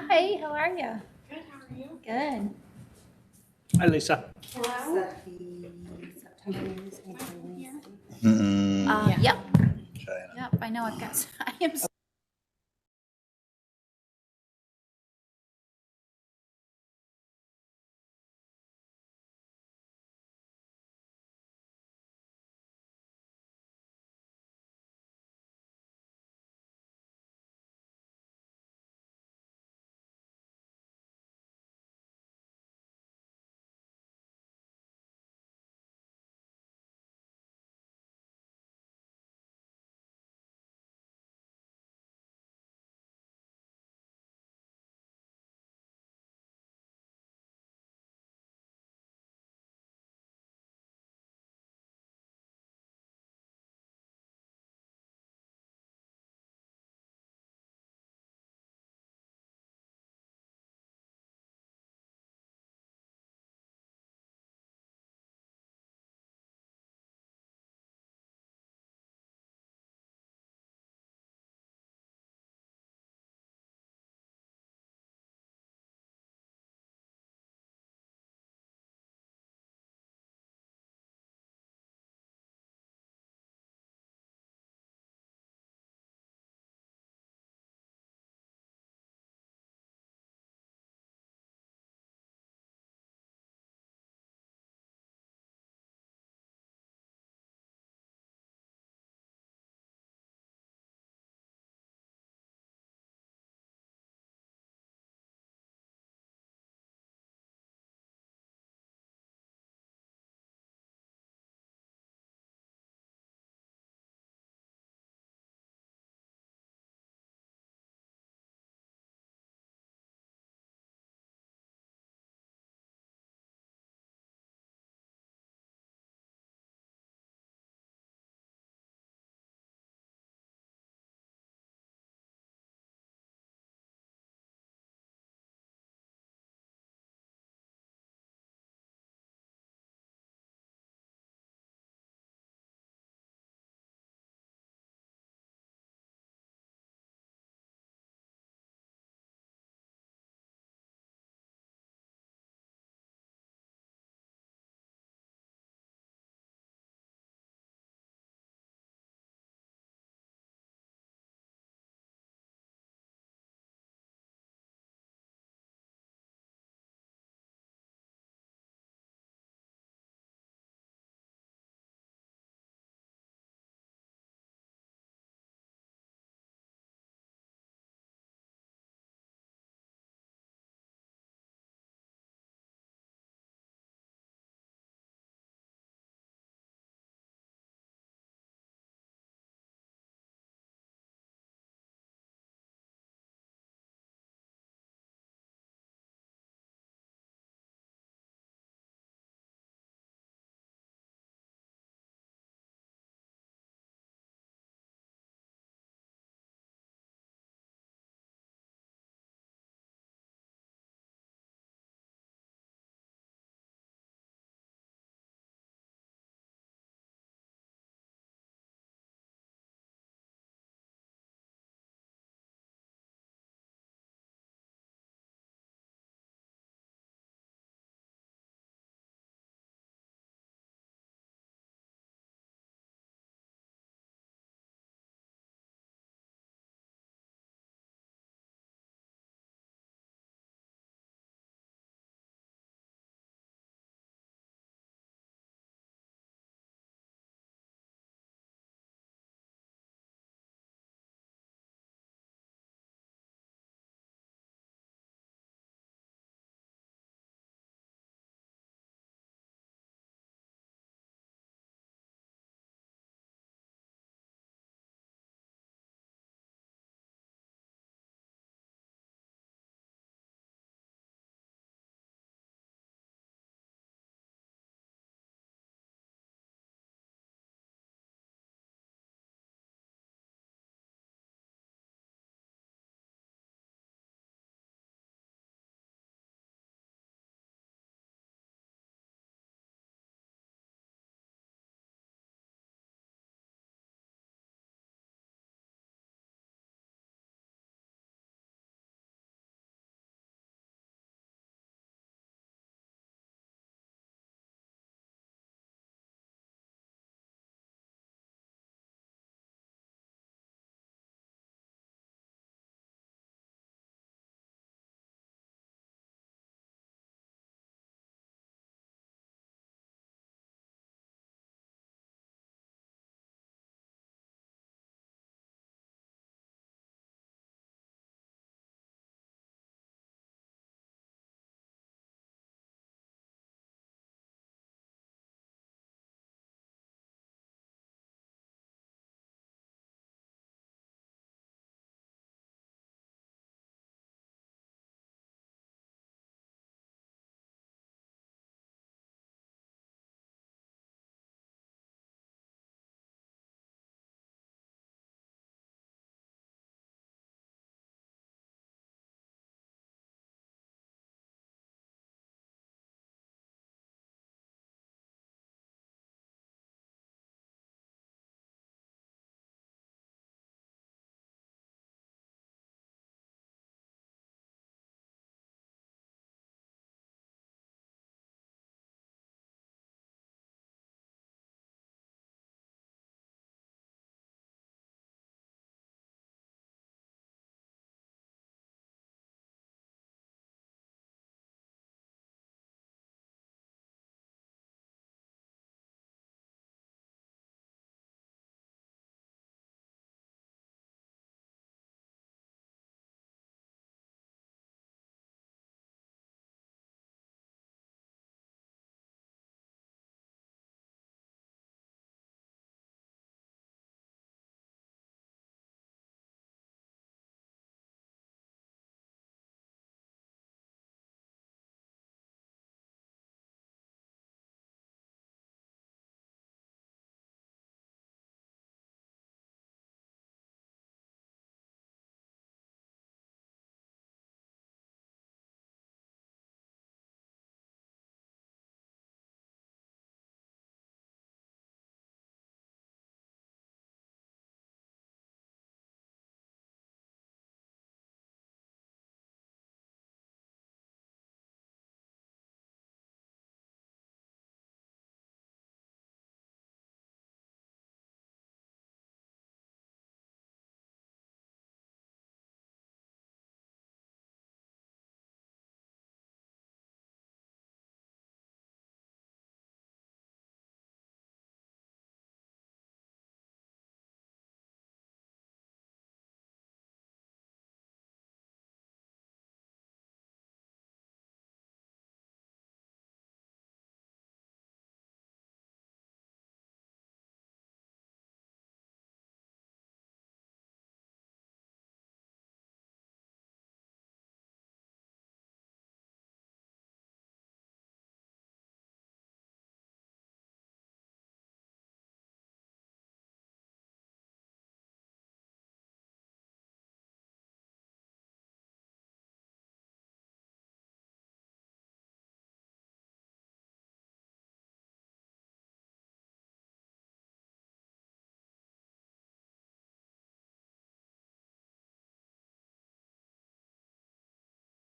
Hi, how are you? Good, how are you? Good. Hi, Lisa. Hello? That the September meeting is going to be Wednesday. Yep, China. yep, I know, I've got, I am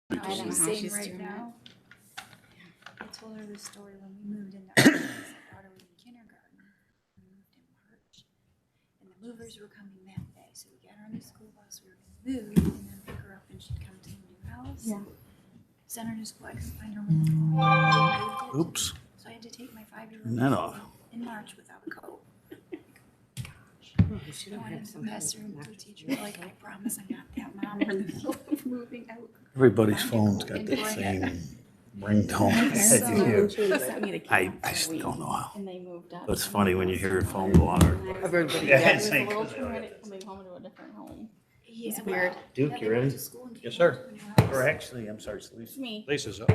How I don't know she's how saying she's right doing now. I told her the story when we moved in. I brought her in kindergarten. We moved in March, and the movers were coming that day. So we got her on the school bus. We were going to move, and then pick her up, and she'd come to the new house. Yeah. Sent her to school. I couldn't find her room. We moved it. Oops. So I had to take my 5-year-old Turn that off. in March without a coat. We should I have wanted had to some pass her into a teacher. Like, I promise I'm not that mom. We're in the middle of moving out. Everybody's phone's got the same ringtone. So- sent me to I Kantz just for a week, don't know how. and they moved up. It's funny when you hear your phone go on. Everybody, Yeah, It it's was a like- little traumatic coming home to a different home. Yeah, It's weird. Duke, yeah, they you're went in? to school and Yes, came sir. to a new house. Or actually, I'm sorry, it's It's Lisa. me. Lisa's up.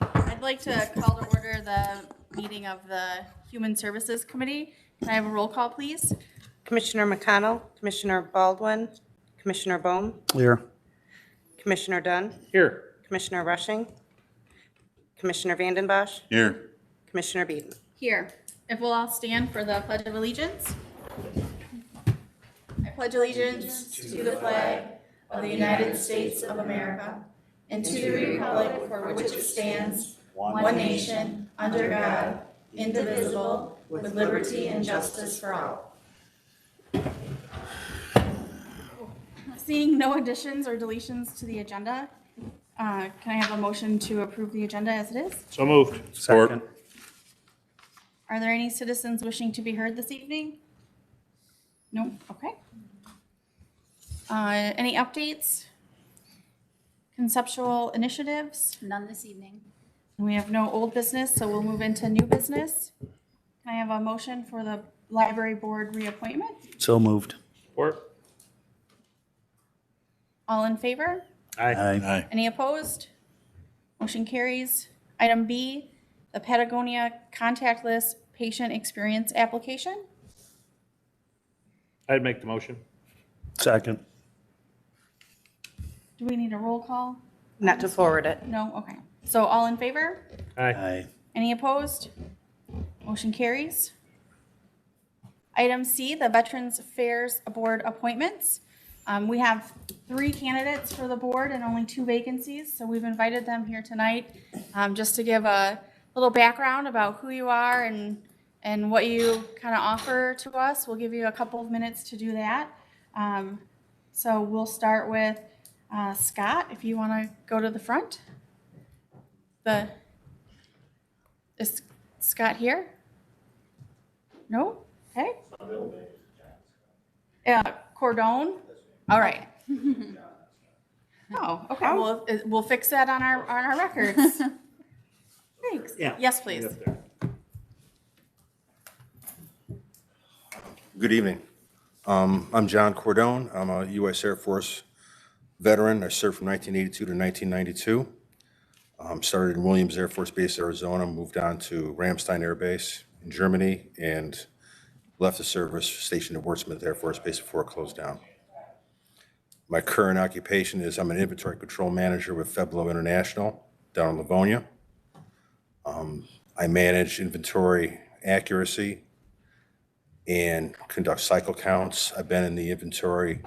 I'd like to call to order the meeting of the Human Services Committee. Can I have a roll call, please? Commissioner McConnell, Commissioner Baldwin, Commissioner Bohm, Clear. Commissioner Dunn, Here. Commissioner Rushing, Commissioner Vanden Bosch, Here. Commissioner Beeden. Here. If we'll all stand for the Pledge of Allegiance. I pledge allegiance to the flag of the United States of America and to the republic for which it stands, one nation, under God, indivisible, with liberty and justice for all. Seeing no additions or deletions to the agenda, can I have a motion to approve the agenda as it is? So moved. Second. Are there any citizens wishing to be heard this evening? No? Okay. Any updates? Conceptual initiatives? None this evening. We have no old business, so we'll move into new business. Can I have a motion for the library board reappointment? So moved. Support. All in favor? Aye. Aye. Any opposed? Motion carries. Item B, the Patagonia contactless patient experience application. I'd make the motion. Second. Do we need a roll call? Not to forward it. No? Okay. So all in favor? Aye. Aye. Any opposed? Motion carries. Item C, the Veterans Affairs Board appointments. We have 3 candidates for the board and only 2 vacancies, so we've invited them here tonight just to give a little background about who you are and what you kind of offer to us. We'll give you a couple of minutes to do that. So we'll start with Scott, if you want to go to the front. Is Scott here? No? Okay. Cordone? All right. Oh, okay. Well, we'll fix that on our records. Thanks. Yeah. Yes, please. Good evening. I'm John Cordone. I'm a U.S. Air Force veteran. I served from 1982 to 1992. Started in Williams Air Force Base, Arizona, moved on to Ramstein Air Base in Germany, and left the service stationed at Wordsmith Air Force Base before it closed down. My current occupation is I'm an inventory control manager with Feblo International down in Livonia. I manage inventory accuracy and conduct cycle counts. I've been in the inventory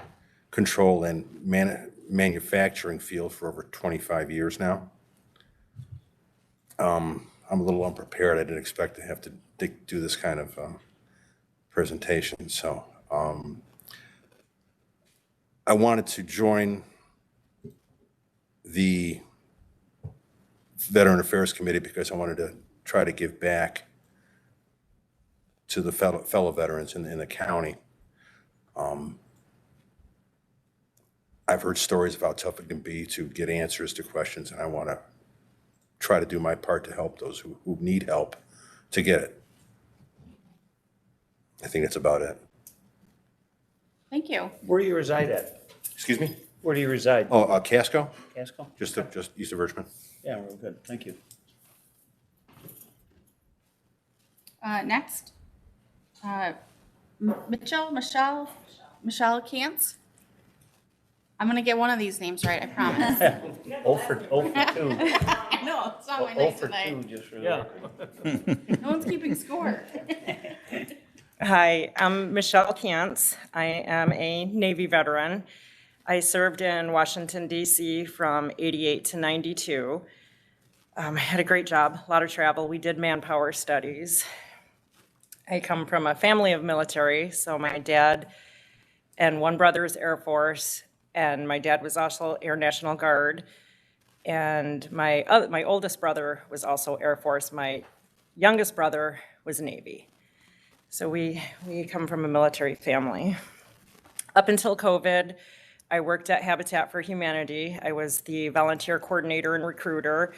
control and manufacturing field for over 25 years now. I'm a little unprepared. I didn't expect to have to do this kind of presentation. So I wanted to join the Veteran Affairs Committee because I wanted to try to give back to the fellow veterans in the county. I've heard stories of how tough it can be to get answers to questions, and I want to try to do my part to help those who need help to get it. I think that's about it. Thank you. Where do you reside at? Excuse me? Where do you reside? Oh, Casco, Casco? just east of Richmond. Yeah, real good. Thank you. Next, Michelle Kantz. I'm gonna get one of these names right, I promise. 0 for 2. I know, it's not my 0 night for tonight. 2, just for the record. No one's keeping score. Hi, I'm Michelle Kantz. I am a Navy veteran. I served in Washington DC from 88 to 92. I had a great job, a lot of travel. We did manpower studies. I come from a family of military, so my dad and one brother is Air Force, and my dad was also Air National Guard, and my oldest brother was also Air Force. My youngest brother was Navy. So we come from a military family. Up until COVID, I worked at Habitat for Humanity. I was the volunteer coordinator and recruiter,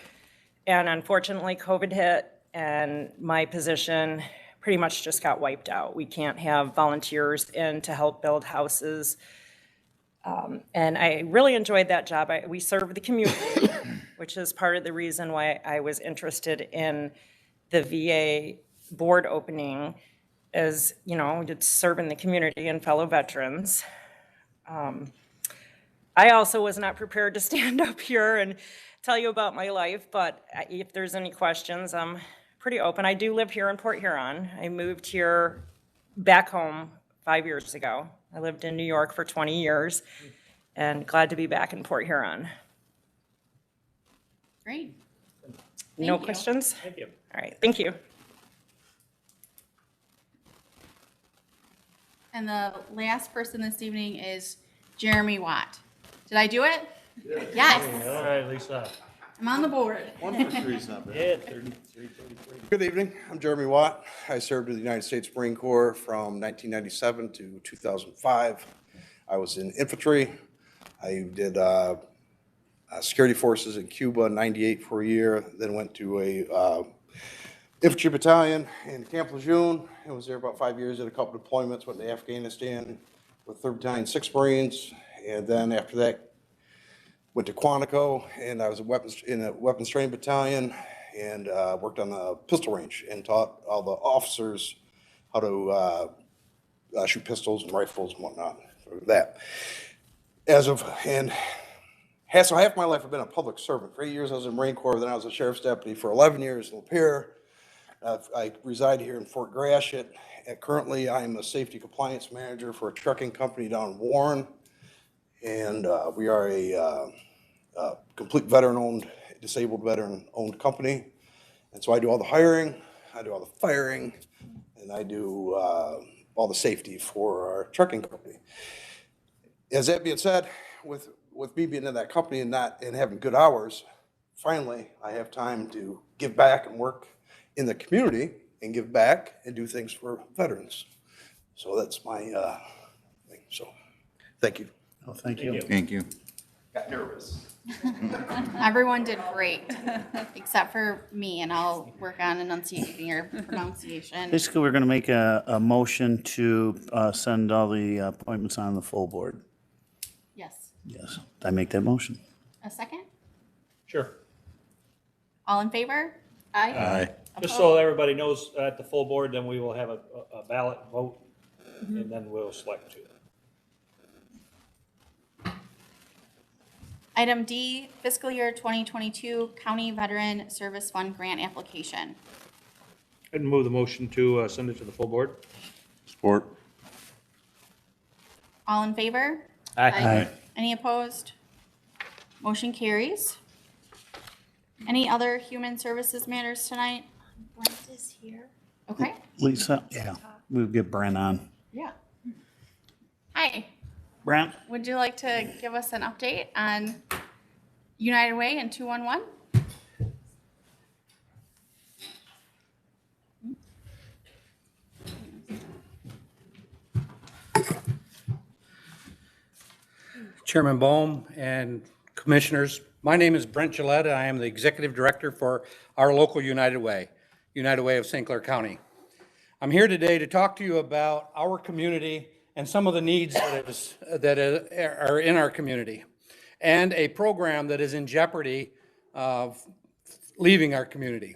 and unfortunately COVID hit, and my position pretty much just got wiped out. We can't have volunteers in to help build houses. And I really enjoyed that job. We serve the community, which is part of the reason why I was interested in the VA board opening, is, you know, it's serving the community and fellow veterans. I also was not prepared to stand up here and tell you about my life, but if there's any questions, I'm pretty open. I do live here in Port Huron. I moved here back home 5 years ago. I lived in New York for 20 years, and glad to be back in Port Huron. Great. No you. questions? Thank you. All right, thank you. And the last person this evening is Jeremy Watt. Did I do it? Yes. All right, Lisa. I'm on the board. Yeah, 33. Good evening. I'm Jeremy Watt. I served in the United States Marine Corps from 1997 to 2005. I was in infantry. I did security forces in Cuba in 98 for a year, then went to a infantry battalion in Camp Lejeune. I was there about 5 years, did a couple deployments, went to Afghanistan with 3rd Battalion, 6th Marines, and then after that, went to Quantico, and I was in a weapons training battalion, and worked on the pistol range and taught all the officers how to shoot pistols and rifles and whatnot for that. So half my life I've been a public servant. For 8 years I was in the Marine Corps, then I was a sheriff's deputy for 11 years in Lapeer. I reside here in Fort Gratiot, and currently I'm a safety compliance manager for a trucking company down in Warren, and we are a complete veteran-owned, disabled veteran-owned company. And so I do all the hiring, I do all the firing, and I do all the safety for our trucking company. As that being said, with me being in that company and having good hours, finally I have time to give back and work in the community and give back and do things for veterans. So that's my thing. So thank you. Oh, thank you. Thank you. Got nervous. Everyone did great, except for me, and I'll work on enunciating your pronunciation. Basically, we're going to make a motion to send all the appointments on the full board. Yes. Yes, I make that motion. A second? Sure. All in favor? Aye. Aye. Just so everybody knows, at the full board, then we will have a ballot vote, and then we'll select two. Item D, fiscal year 2022 County Veteran Service Fund Grant Application. I'd move the motion to send it to the full board. Support. All in favor? Aye. Any opposed? Motion carries. Any other human services matters tonight? Brent is here. Okay. Lisa, yeah, we'll get Brent on. Yeah. Hi. Brent? Would you like to give us an update on United Way and 211? Chairman Bohm and Commissioners, my name is Brent Gillette. I am the Executive Director for our local United Way of St. Clair County. I'm here today to talk to you about our community and some of the needs that are in our community, and a program that is in jeopardy of leaving our community.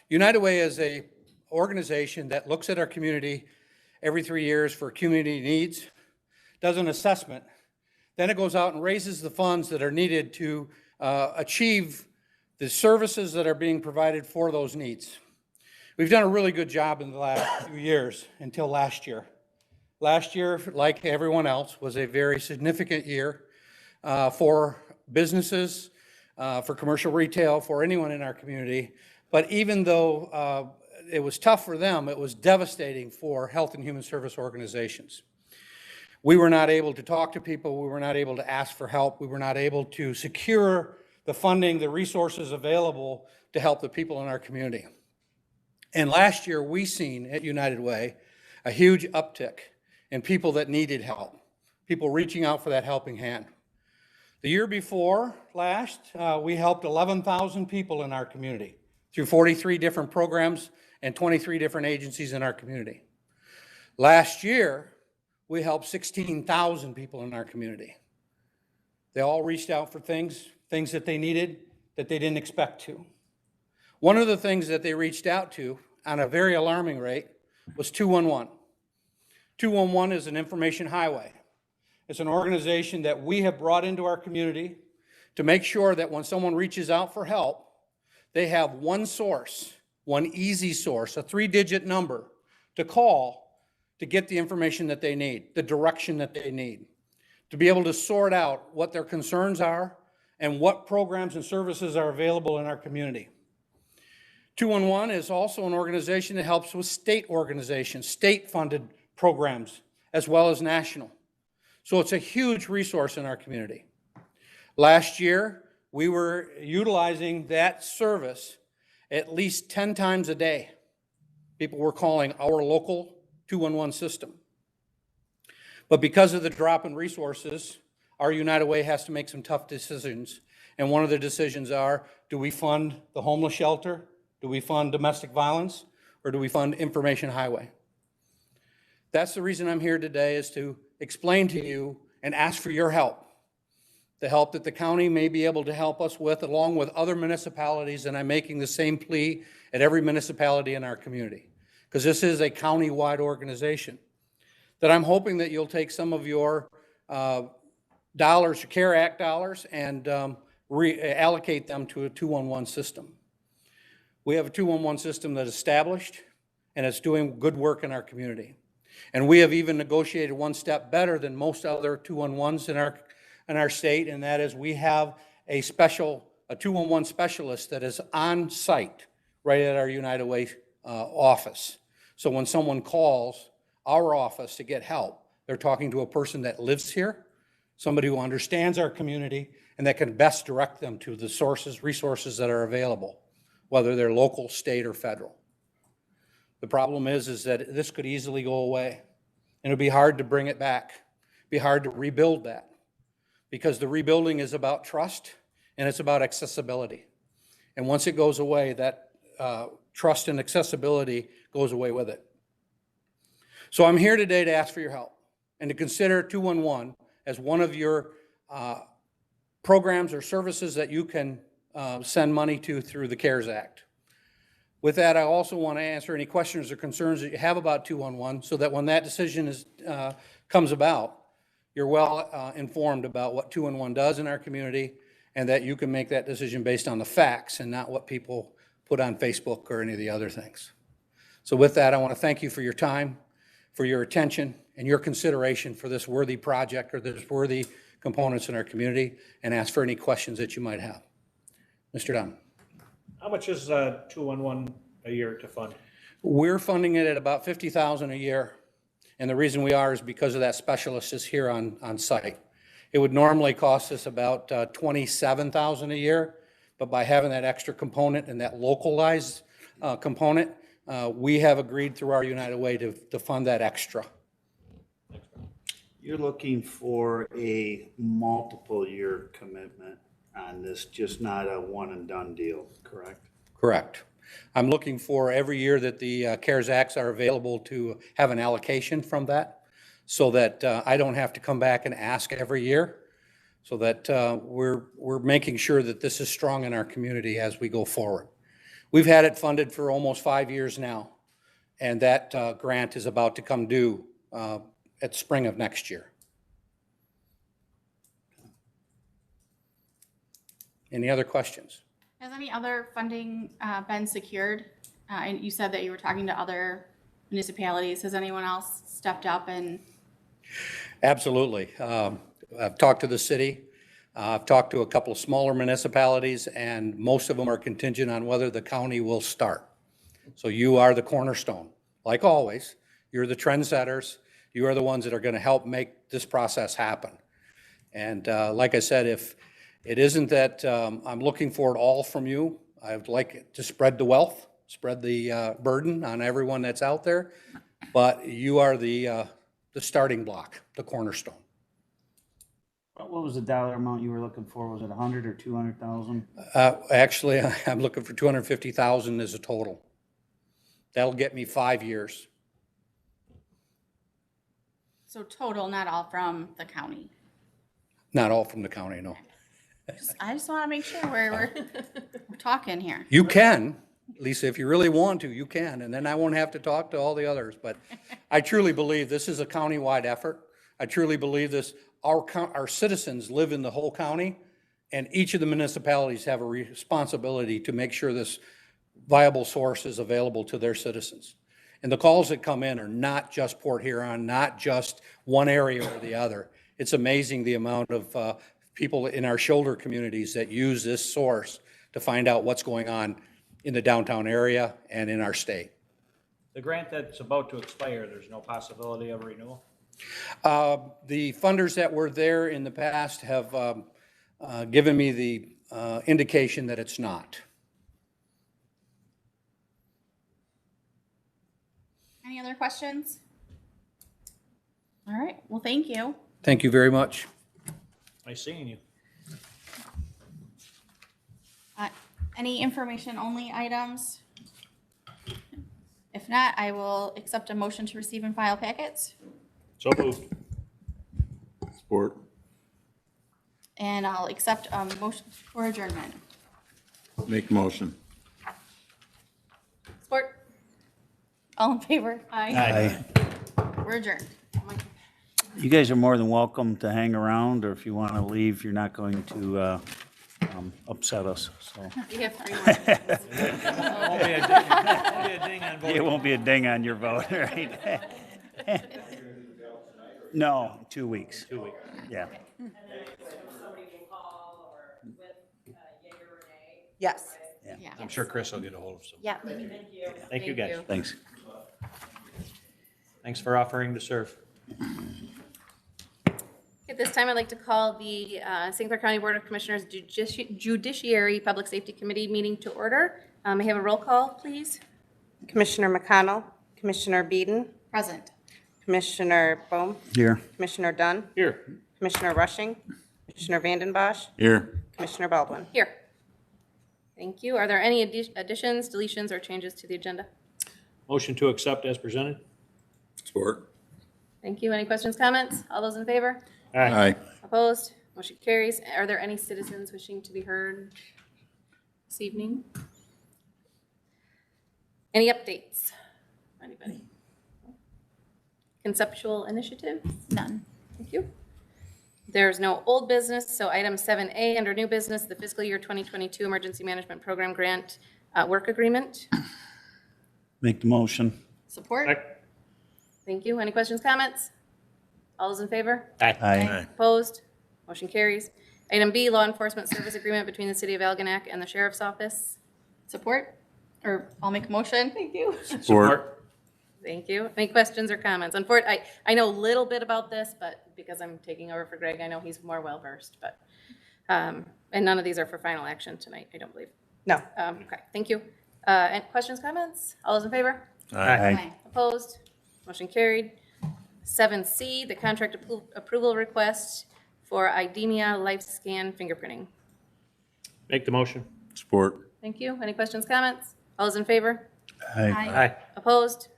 United Way is an organization that looks at our community every 3 years for community needs, does an assessment, then it goes out and raises the funds that are needed to achieve the services that are being provided for those needs. We've done a really good job in the last few years until last year. last year, like everyone else, was a very significant year for businesses, for commercial retail, for anyone in our community. But even though it was tough for them, it was devastating for health and human service organizations. We were not able to talk to people. We were not able to ask for help. We were not able to secure the funding, the resources available to help the people in our community. And last year, we seen at United Way a huge uptick in people that needed help, people reaching out for that helping hand. The year before last, we helped 11,000 people in our community through 43 different programs and 23 different agencies in our community. Last year, we helped 16,000 people in our community. They all reached out for things that they needed that they didn't expect to. One of the things that they reached out to on a very alarming rate was 211. 211 is an information highway. It's an organization that we have brought into our community to make sure that when someone reaches out for help, they have one source, one easy source, a 3-digit number to call to get the information that they need, the direction that they need, to be able to sort out what their concerns are and what programs and services are available in our community. 211 is also an organization that helps with state organizations, state-funded programs, as well as national. So it's a huge resource in our community. Last year, we were utilizing that service at least 10 times a day. People were calling our local 211 system. But because of the drop in resources, our United Way has to make some tough decisions. And one of the decisions are, do we fund the homeless shelter? Do we fund domestic violence? Or do we fund information highway? That's the reason I'm here today, is to explain to you and ask for your help. The help that the county may be able to help us with, along with other municipalities, and I'm making the same plea at every municipality in our community, because this is a county-wide organization, that I'm hoping that you'll take some of your dollars, CARE Act dollars, and allocate them to a 211 system. We have a 211 system that is established, and it's doing good work in our community. And we have even negotiated one step better than most other 211s in our state, and that is we have a 211 specialist that is on site right at our United Way office. So when someone calls our office to get help, they're talking to a person that lives here, somebody who understands our community, and that can best direct them to the resources that are available, whether they're local, state, or federal. The problem is that this could easily go away, and it'd be hard to bring it back. It'd be hard to rebuild that, because the rebuilding is about trust and it's about accessibility. And once it goes away, that trust and accessibility goes away with it. So I'm here today to ask for your help and to consider 211 as one of your programs or services that you can send money to through the CARES Act. With that, I also want to answer any questions or concerns that you have about 211, so that when that decision comes about, you're well informed about what 211 does in our community, and that you can make that decision based on the facts and not what people put on Facebook or any of the other things. So with that, I want to thank you for your time, for your attention, and your consideration for this worthy project or this worthy components in our community, and ask for any questions that you might have. Mr. Dunn. How much is 211 a year to fund? We're funding it at about $50,000 a year. And the reason we are is because of that specialist is here on site. It would normally cost us about $27,000 a year, but by having that extra component and that localized component, we have agreed through our United Way to fund that extra. You're looking for a multiple year commitment on this, just not a one and done deal, correct? Correct. I'm looking for every year that the CARES Acts are available to have an allocation from that, so that I don't have to come back and ask every year, so that we're making sure that this is strong in our community as we go forward. We've had it funded for almost 5 years now, and that grant is about to come due at spring of next year. Any other questions? Has any other funding been secured? And you said that you were talking to other municipalities. Has anyone else stepped up and? Absolutely. I've talked to the city. I've talked to a couple of smaller municipalities, and most of them are contingent on whether the county will start. So you are the cornerstone, like always. You're the trendsetters. You are the ones that are going to help make this process happen. And like I said, if it isn't that I'm looking for it all from you, I would like to spread the wealth, spread the burden on everyone that's out there. But you are the starting block, the cornerstone. What was the dollar amount you were looking for? Was it 100 or 200,000? Actually, I'm looking for 250,000 as a total. That'll get me 5 years. So total, not all from the county. Not all from the county, no. I just want to make sure we're talking here. You can, Lisa, if you really want to, you can, and then I won't have to talk to all the others. But I truly believe this is a countywide effort. I truly believe this, our citizens live in the whole county, and each of the municipalities have a responsibility to make sure this viable source is available to their citizens. And the calls that come in are not just Port Huron, not just one area or the other. It's amazing the amount of people in our shoulder communities that use this source to find out what's going on in the downtown area and in our state. The grant that's about to expire, there's no possibility of renewal? The funders that were there in the past have given me the indication that it's not. Any other questions? All right, well, thank you. Thank you very much. Nice seeing you. Any information-only items? If not, I will accept a motion to receive and file packets, So moved. Support. and I'll accept a motion for adjournment. Make motion. Support. All in favor? Aye. We're adjourned. You guys are more than welcome to hang around, or if you want to leave, you're not going to upset us, so. We have 3 more minutes. Won't be a ding on voting. It won't be a ding on your vote, right? No, 2 weeks. 2 weeks. Yeah. Yes. Yeah. I'm sure Chris will get a hold of some. Yeah. Thank you, guys. Thanks. Thanks for offering to serve. At this time, I'd like to call the St. Clair County Board of Commissioners Judiciary Public Safety Committee meeting to order. May I have a roll call, please? Commissioner McConnell, Commissioner Beeden, Present. Commissioner Bohm, Here. Commissioner Dunn, Here. Commissioner Rushing, Commissioner Vanden Bosch, Here. Commissioner Baldwin. Here. Thank you. Are there any additions, deletions, or changes to the agenda? Motion to accept as presented? Support. Thank you. Any questions, comments? All those in favor? Aye. Opposed? Motion carries. Are there any citizens wishing to be heard this evening? Any updates? Anybody? Conceptual initiatives? None. Thank you. There's no old business, so item 7A under new business, the fiscal year 2022 Emergency Management Program Grant Work Agreement. Make the motion. Support. Thank you. Any questions, comments? All those in favor? Aye. Opposed? Motion carries. Item B, Law Enforcement Service Agreement between the City of Algonac and the Sheriff's Office. Support. Or I'll make a motion. Thank you. Support. Thank you. Any questions or comments? Unfortunately, I know a little bit about this, but because I'm taking over for Greg, I know he's more well-versed, but, and none of these are for final action tonight, I don't believe. No. Okay, thank you. Any questions, comments? All those in favor? Aye. Opposed? Motion carried. 7C, the contract approval request for IDEMIA Life Scan fingerprinting. Make the motion. Support. Thank you. Any questions, comments? All those in favor? Aye. Opposed?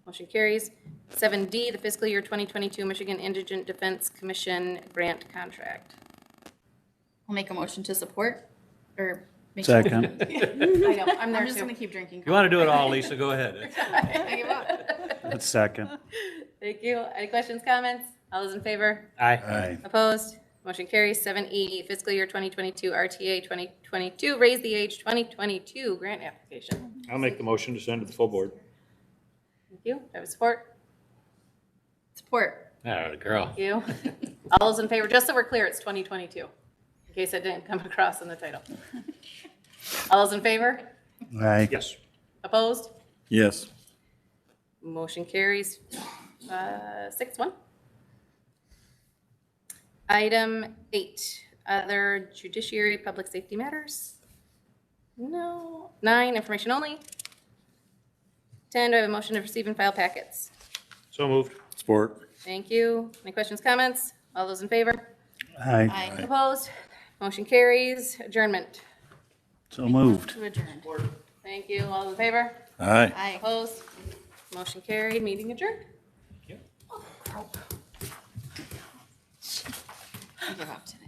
Motion carries. 7D, the fiscal year 2022 Michigan Indigent Defense Commission grant contract. I'll make a motion to support. Or make. Second. I know, I'm there I'm just too. gonna keep drinking. You want to do it all, Lisa, go ahead. I give up. Second. Thank you. Any questions, comments? All those in favor? Aye. Opposed? Motion carries. 7E, fiscal year 2022 RTA 2022, raise the age 2022 grant application. I'll make the motion to send to the full board. Thank you. Do I have a support? Support. Ah, girl. Thank you. All those in favor, just so we're clear, it's 2022, in case it didn't come across in the title. All those in favor? Aye. Yes. Opposed? Yes. Motion carries 6-1. Item 8, other judiciary public safety matters? No. 9, information only. 10, do I have a motion to receive and file packets? So moved. Sport. Thank you. Any questions, comments? All those in favor? Aye. Opposed? Motion carries. Adjournment. So moved. To adjourn. Thank you. All those in favor? Aye. Opposed? Motion carried. Meeting adjourned. Yep. Oh, crap. I give up today.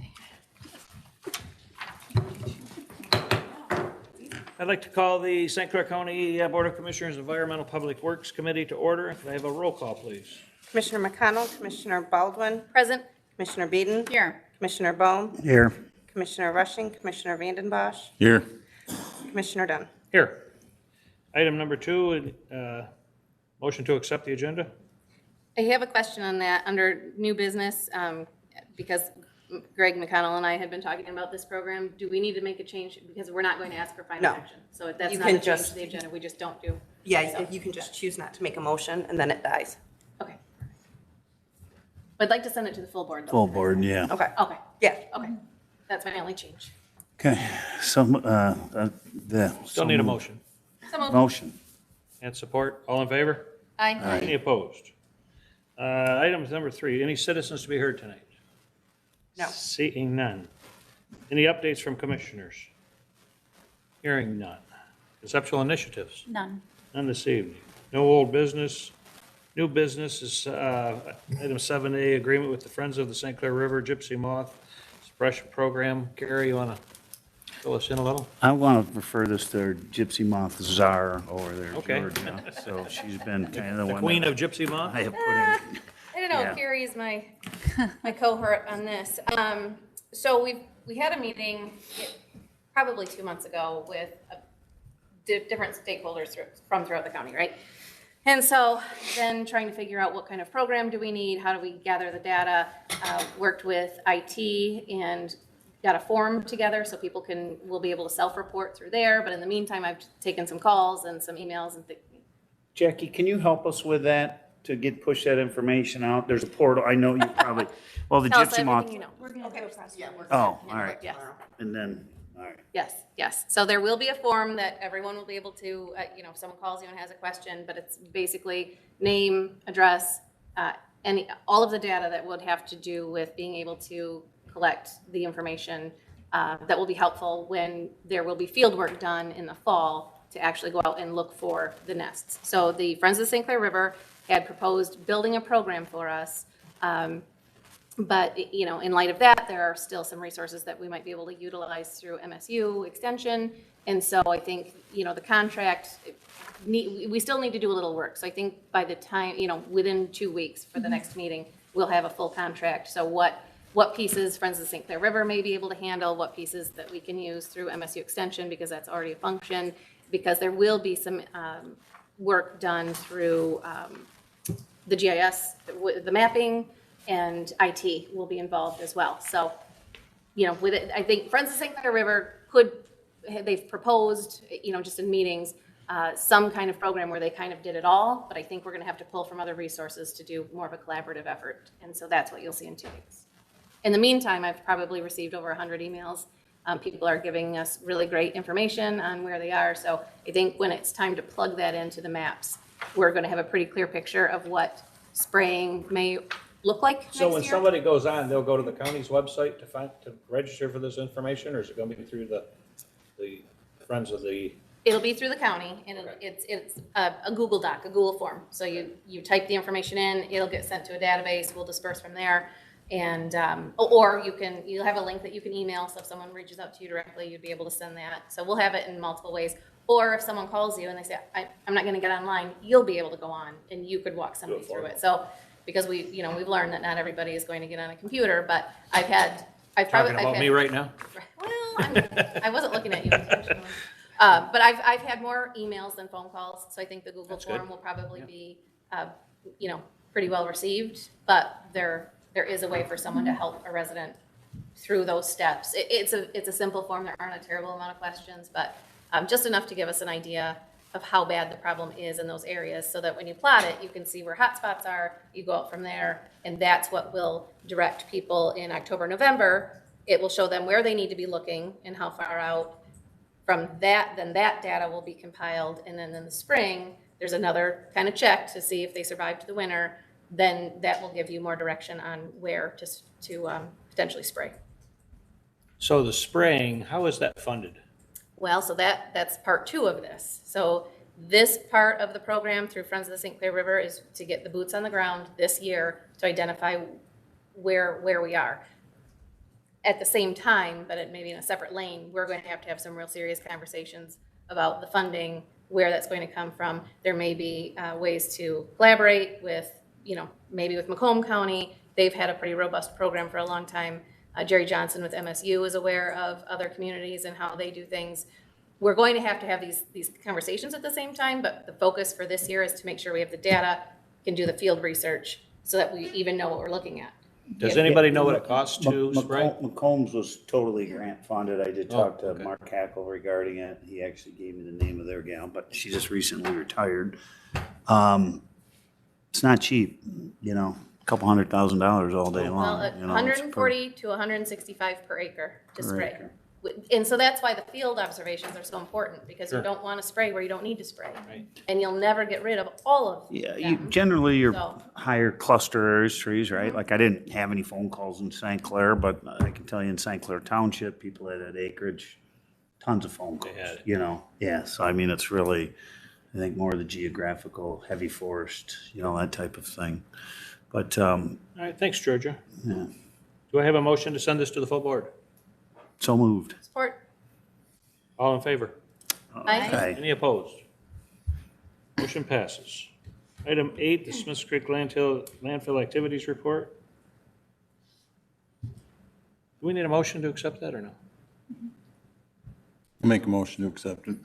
I'd like to call the St. Clair County Board of Commissioners Environmental Public Works Committee to order. Could I have a roll call, please? Commissioner McConnell, Commissioner Baldwin, Present. Commissioner Beeden, Here. Commissioner Bohm, Here. Commissioner Rushing, Commissioner Vanden Bosch, Here. Commissioner Dunn. Here. Item number 2, motion to accept the agenda. I have a question on that under new business, because Greg McConnell and I had been talking about this program. Do we need to make a change? Because we're not going to ask for final No. action. So that's You not a can change just- to the agenda. We just don't do. Yeah, you can just choose not to make a motion, and then it dies. Okay. I'd like to send it to the full board though. Full board, yeah. Okay, Okay, yeah. okay. That's my only change. Okay, some, Still need a motion. So moved. Motion. And support. All in favor? Aye. Any opposed? Item number 3, any citizens to be heard tonight? No. Seeing none. Any updates from commissioners? Hearing none. Conceptual initiatives? None. None this evening. No old business. New business is item 7A, agreement with the Friends of the St. Clair River Gypsy Moth Suppression Program. Gary, you want to fill us in a little? I want to refer this to our Gypsy Moth czar over there, Okay. Georgia. So she's been kind of the The one. queen that of Gypsy Moth? I have put in. I don't know, Yeah. Carrie's my cohort on this. So we had a meeting probably 2 months ago with different stakeholders from throughout the county, right? And so then trying to figure out what kind of program do we need, how do we gather the data, worked with IT and got a form together so people will be able to self-report through there. But in the meantime, I've taken some calls and some emails and Jackie, can you help us with that to push that information out? There's a portal. I know you probably, well, the tell us Gypsy Moth. everything you know. We're gonna do a press release. Oh, all right. Yes. And then, all right. Yes. So there will be a form that everyone will be able to, if someone calls you and has a question, but it's basically name, address, all of the data that would have to do with being able to collect the information that will be helpful when there will be field work done in the fall to actually go out and look for the nests. So the Friends of the St. Clair River had proposed building a program for us. But, in light of that, there are still some resources that we might be able to utilize through MSU extension. And so I think, the contract, we still need to do a little work. So I think by the time, within 2 weeks for the next meeting, we'll have a full contract. So what pieces Friends of the St. Clair River may be able to handle, what pieces that we can use through MSU extension, because that's already a function, because there will be some work done through the GIS, the mapping, and IT will be involved as well. So, with it, I think Friends of St. Clair River they've proposed, just in meetings, some kind of program where they kind of did it all, but I think we're gonna have to pull from other resources to do more of a collaborative effort. And so that's what you'll see in 2 weeks. In the meantime, I've probably received over 100 emails. People are giving us really great information on where they are. So I think when it's time to plug that into the maps, we're gonna have a pretty clear picture of what spraying may look like next So when year. somebody goes on, they'll go to the county's website to register for this information, or is it going to be through the Friends of the? It'll be through the county, and it's a Google Doc, a Google form. So you type the information in, it'll get sent to a database, we'll disperse from there. And, or you'll have a link that you can email, so if someone reaches out to you directly, you'd be able to send that. So we'll have it in multiple ways. Or if someone calls you and they say, I'm not gonna get online, you'll be able to go on, and you could walk somebody through it. So, because we've learned that not everybody is going to get on a computer, but I've Talking about me right now? Well, I wasn't looking at you intentionally. But I've had more emails than phone calls, so I think the Google That's good. form will probably be, pretty well received. But there is a way for someone to help a resident through those steps. It's a simple form. There aren't a terrible amount of questions, but just enough to give us an idea of how bad the problem is in those areas, so that when you plot it, you can see where hotspots are, you go out from there, and that's what will direct people in October, November. It will show them where they need to be looking and how far out. From that, then that data will be compiled, and then in the spring, there's another kind of check to see if they survived the winter. Then that will give you more direction on where to potentially spray. So the spraying, how is that funded? Well, so that's part 2 of this. So this part of the program through Friends of the St. Clair River is to get the boots on the ground this year to identify where we are. At the same time, but it may be in a separate lane, we're going to have some real serious conversations about the funding, where that's going to come from. There may be ways to collaborate with, maybe with Macomb County. They've had a pretty robust program for a long time. Jerry Johnson with MSU is aware of other communities and how they do things. We're going to have these conversations at the same time, but the focus for this year is to make sure we have the data, can do the field research, so that we even know what we're looking at. Does anybody know what it costs to spray? McCombs was totally grant funded. I did talk to okay. Mark Hackle regarding it. He actually gave me the name of their gal, but she just recently retired. It's not cheap, a couple $100,000 all day long. Well, it's 140 to 165 per acre to Per spray. acre. And so that's why the field observations are so important, because Sure. you don't want to spray where you don't need to spray. Right. And you'll never get rid of all of Yeah, them. generally your So- higher cluster areas trees, right? Like I didn't have any phone calls in St. Clair, but I can tell you in St. Clair Township, people had that acreage, tons of phone calls, had it. Yeah, so I mean, it's really, I think more of the geographical, heavy forest, that type of thing. But, All right, thanks, Georgia. yeah, Do I have a motion to send this to the full board? so moved. Support. All in favor? Aye. Okay. Any opposed? Motion passes. Item 8, the Smiths Creek landfill activities report. Do we need a motion to accept that or no? I'll make a motion to accept it.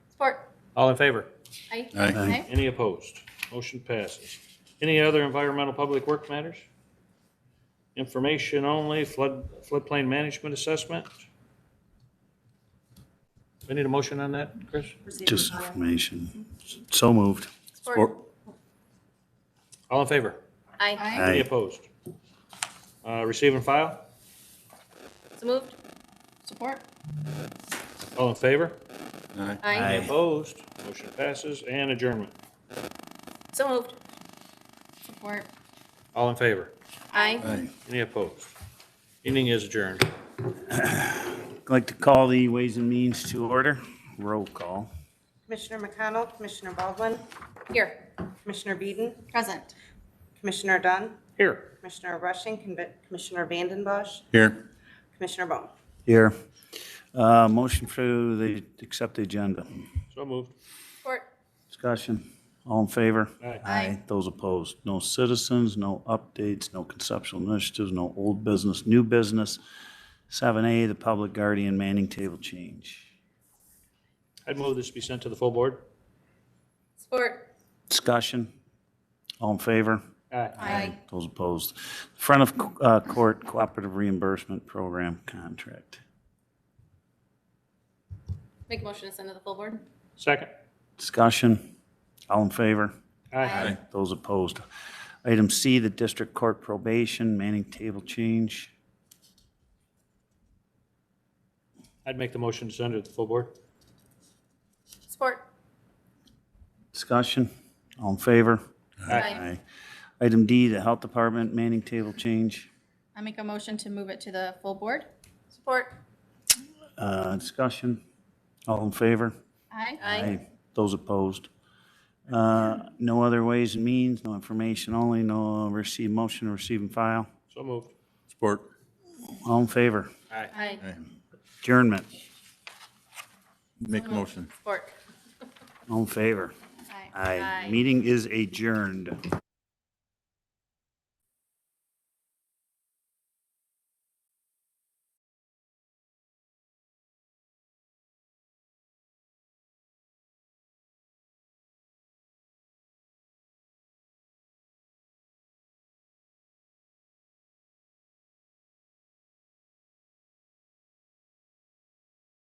Support. All in favor? Aye. Aye. Any opposed? Motion passes. Any other environmental public work matters? Information only, floodplain management assessment. We need a motion on that, Chris? Just information. So moved. Support. All in favor? Aye. Any Aye. opposed? Receive and file? So moved. Support. All in favor? Aye. Aye. Any opposed? Motion passes. And adjournment. So moved. Support. All in favor? Aye. Aye. Any opposed? Meeting is adjourned. I'd like to call the Ways and Means to order. Roll call. Commissioner McConnell, Commissioner Baldwin, Here. Commissioner Beeden, Present. Commissioner Dunn, Here. Commissioner Rushing, Commissioner Vanden Bosch, Here. Commissioner Bohm. Here. Motion for the, accept the agenda. So moved. Support. Discussion. All in favor? Aye. Those opposed? No citizens, no updates, no conceptual initiatives, no old business, new business. 7A, the public guardian manning table change. I'd move this be sent to the full board. Support. Discussion. All in favor? Aye. Those opposed? Front of court cooperative reimbursement program contract. Make a motion to send to the full board. Second. Discussion. All in favor? Aye. Those opposed? Item C, the district court probation manning table change. I'd make the motion to send it to the full board. Support. Discussion. All in favor? Aye. Item D, the health department manning table change. I make a motion to move it to the full board. Support. Discussion. All in favor? Aye. Those opposed? No other ways and means, no information only, no receive motion, receive and file. So moved. Support. All in favor? Aye. Aye. Adjournment. Make a motion. Support. All in favor? Aye. Meeting is adjourned.